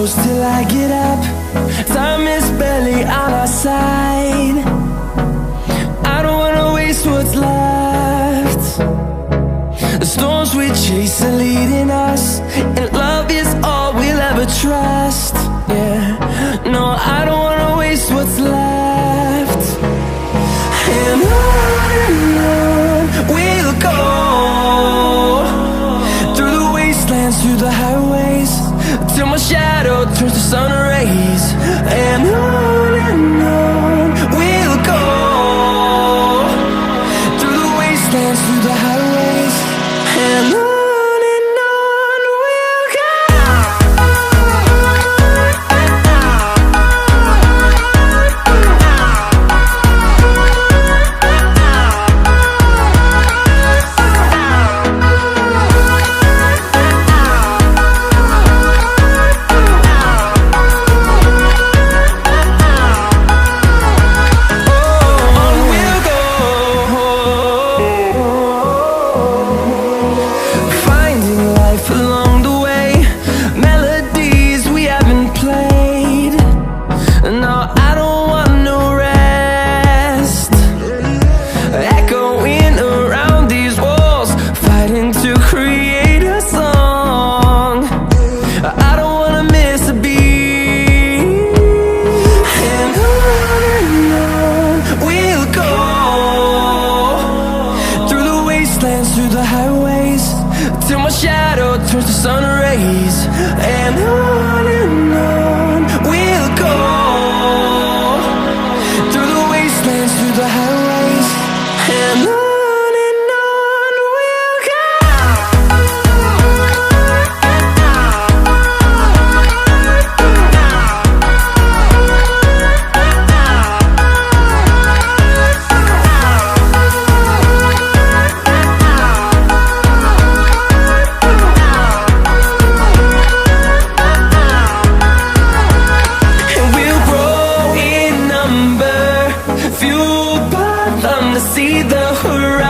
close till I get up. Time is barely on our side. I don't wanna waste what's left. The storms we chase are leading us, and love is all we'll ever trust. Yeah, no, I don't wanna waste what's left. And on we'll go, through the wastelands, through the highways, till my shadow turns to sun rays. And on we'll go, through the wastelands, through the highways, and on we'll go. Through the highways, till my shadow turns to sun rays. And on we'll go, through the wastelands, through the highways, and on we'll go. See the horizon.